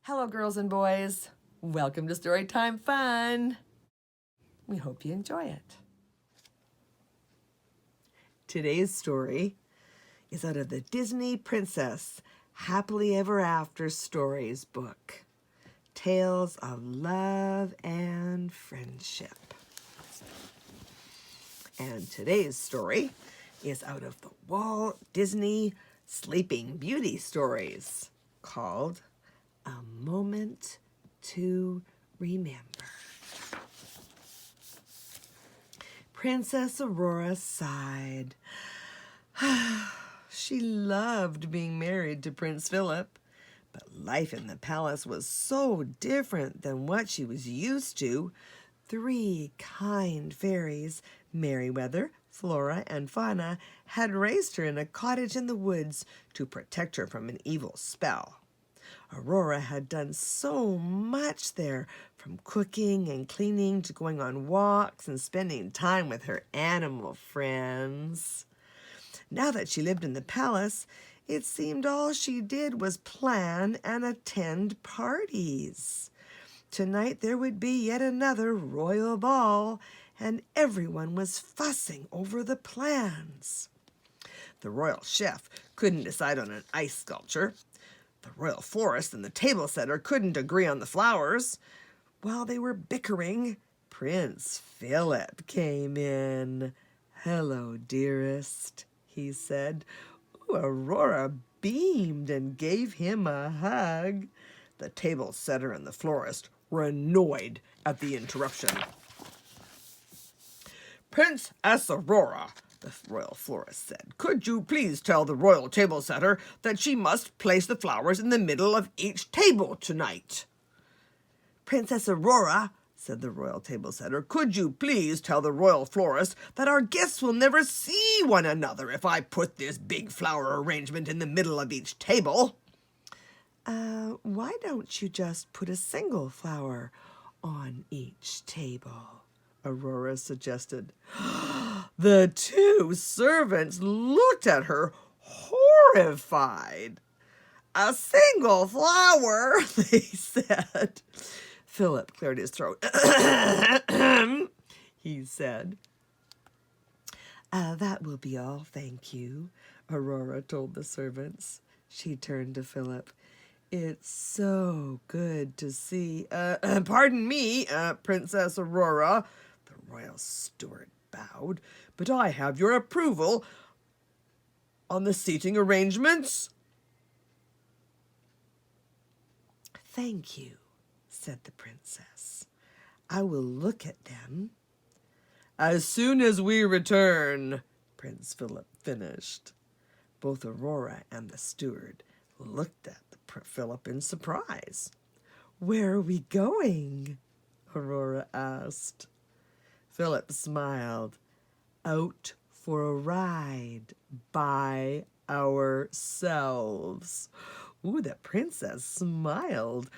Hello, girls and boys. Welcome to Storytime Fun. We hope you enjoy it. Today's story is out of the Disney Princess Happily Ever After Stories book, Tales of Love and Friendship. And today's story is out of the Walt Disney Sleeping Beauty stories called A Moment to Remember. Princess Aurora sighed. She loved being married to Prince Philip, but life in the palace was so different than what she was used to. 3 kind fairies, Merryweather, Flora, and Fauna, had raised her in a cottage in the woods to protect her from an evil spell. Aurora had done so much there, from cooking and cleaning to going on walks and spending time with her animal friends. Now that she lived in the palace, it seemed all she did was plan and attend parties. Tonight there would be yet another royal ball, and everyone was fussing over the plans. The royal chef couldn't decide on an ice sculpture. The royal florist and the table setter couldn't agree on the flowers. While they were bickering, Prince Philip came in. "Hello, dearest," he said. Aurora beamed and gave him a hug. The table setter and the florist were annoyed at the interruption. "Princess Aurora," the royal florist said, "could you please tell the royal table setter that she must place the flowers in the middle of each table tonight?" "Princess Aurora," said the royal table setter, "could you please tell the royal florist that our guests will never see one another if I put this big flower arrangement in the middle of each table?" Why don't you just put a single flower on each table?" Aurora suggested. The 2 servants looked at her horrified. "A single flower," they said. Philip cleared his throat. He said. "That will be all, thank you," Aurora told the servants. She turned to Philip. "It's so good to see, pardon me, Princess Aurora," the royal steward bowed, "but I have your approval on the seating arrangements." "Thank you," said the princess. "I will look at them." "As soon as we return," Prince Philip finished. Both Aurora and the steward looked at Philip in surprise. "Where are we going?" Aurora asked. Philip smiled. "Out for a ride by ourselves." Ooh, the princess smiled.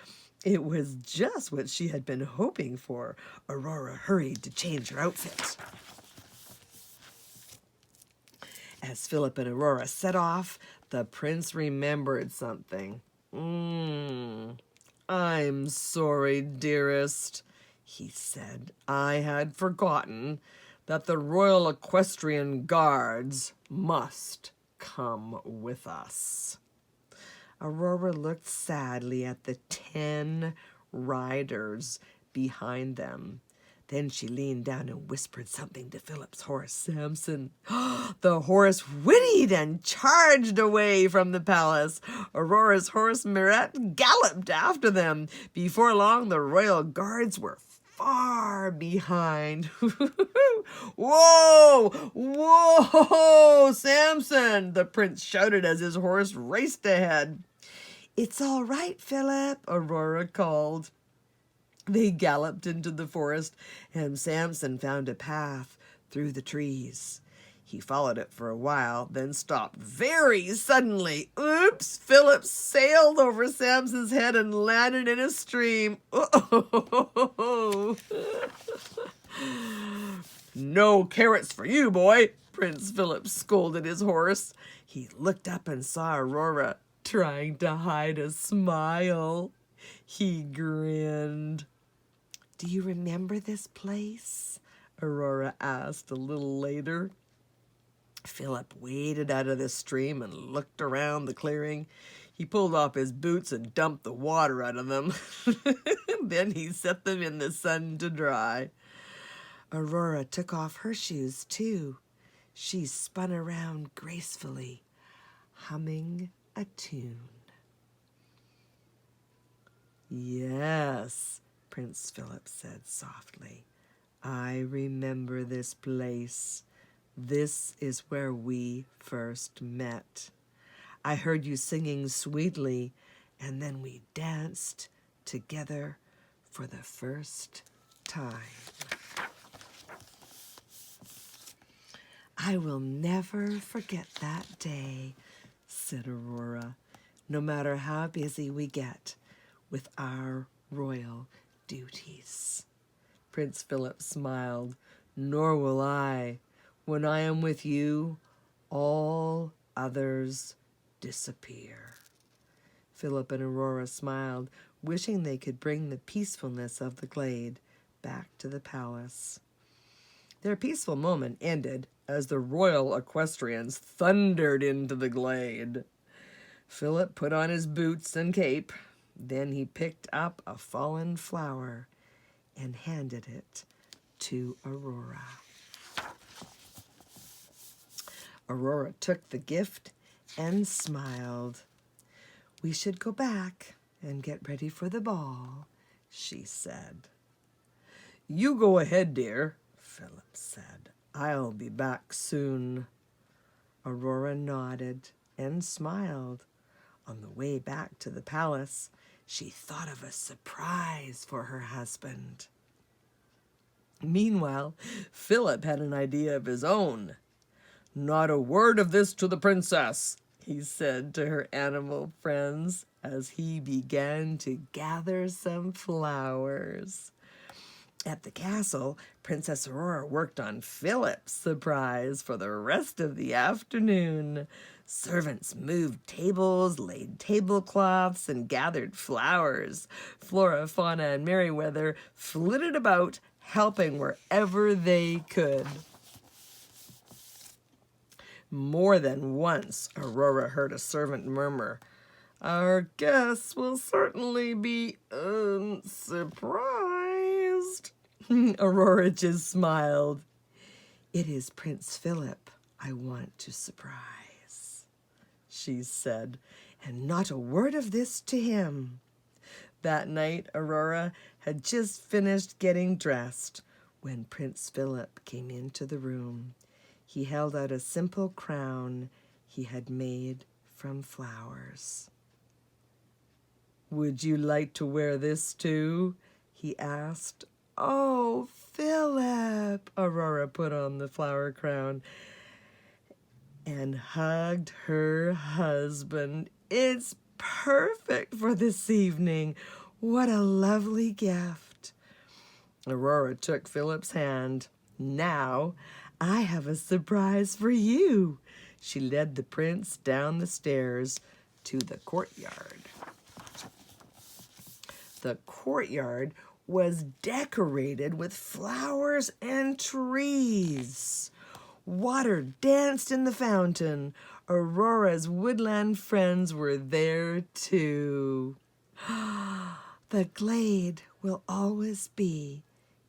It was just what she had been hoping for. Aurora hurried to change her outfit. As Philip and Aurora set off, the prince remembered something. "I'm sorry, dearest," he said. "I had forgotten that the Royal Equestrian Guards must come with us." Aurora looked sadly at the 10 riders behind them. Then she leaned down and whispered something to Philip's horse, Samson. The horse whinnied and charged away from the palace. Aurora's horse, Mirette, galloped after them. Before long, the royal guards were far behind. "Whoa! Whoa, Samson!" the prince shouted as his horse raced ahead. "It's all right, Philip," Aurora called. They galloped into the forest, and Samson found a path through the trees. He followed it for a while, then stopped very suddenly. Oops! Philip sailed over Samson's head and landed in a stream. "No carrots for you, boy," Prince Philip scolded his horse. He looked up and saw Aurora trying to hide a smile. He grinned. Do you remember this place? Aurora asked a little later. Philip waded out of the stream and looked around the clearing. He pulled off his boots and dumped the water out of them. Then he set them in the sun to dry. Aurora took off her shoes, too. She spun around gracefully, humming a tune. Yes, Prince Philip said softly. I remember this place. This is where we first met. I heard you singing sweetly, and then we danced together for the first time. I will never forget that day, said Aurora, no matter how busy we get with our royal duties. Prince Philip smiled. Nor will I. When I am with you, all others disappear. Philip and Aurora smiled, wishing they could bring the peacefulness of the glade back to the palace. Their peaceful moment ended as the royal equestrians thundered into the glade. Philip put on his boots and cape. Then he picked up a fallen flower and handed it to Aurora. Aurora took the gift and smiled. We should go back and get ready for the ball, she said. You go ahead, dear, Philip said. I'll be back soon. Aurora nodded and smiled. On the way back to the palace, she thought of a surprise for her husband. Meanwhile, Philip had an idea of his own. Not a word of this to the princess, he said to her animal friends as he began to gather some flowers. At the castle, Princess Aurora worked on Philip's surprise for the rest of the afternoon. Servants moved tables, laid tablecloths, and gathered flowers. Flora, Fauna, and Merryweather flitted about, helping wherever they could. More than once, Aurora heard a servant murmur, Our guests will certainly be surprised. Aurora just smiled. It is Prince Philip I want to surprise, she said, and not a word of this to him. That night, Aurora had just finished getting dressed when Prince Philip came into the room. He held out a simple crown he had made from flowers. Would you like to wear this too? He asked. Oh, Philip! Aurora put on the flower crown and hugged her husband. It's perfect for this evening. What a lovely gift. Aurora took Philip's hand. Now, I have a surprise for you. She led the prince down the stairs to the courtyard. The courtyard was decorated with flowers and trees. Water danced in the fountain. Aurora's woodland friends were there too. The glade will always be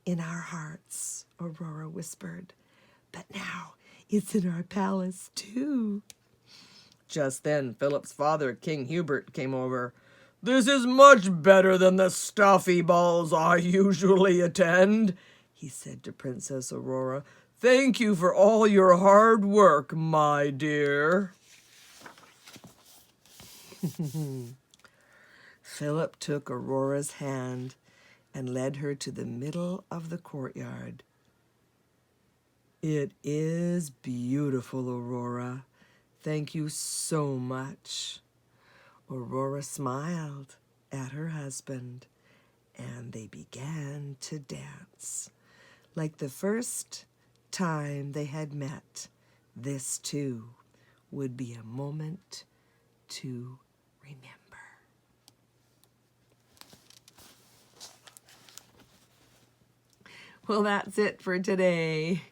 in our hearts, Aurora whispered. But now it's in our palace too. Just then, Philip's father, King Hubert, came over. This is much better than the stuffy balls I usually attend, he said to Princess Aurora. Thank you for all your hard work, my dear. Philip took Aurora's hand and led her to the middle of the courtyard. It is beautiful, Aurora. Thank you so much. Aurora smiled at her husband, and they began to dance. Like the first time they had met, this too would be a moment to remember. Well, that's it for today.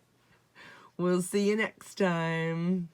We'll see you next time.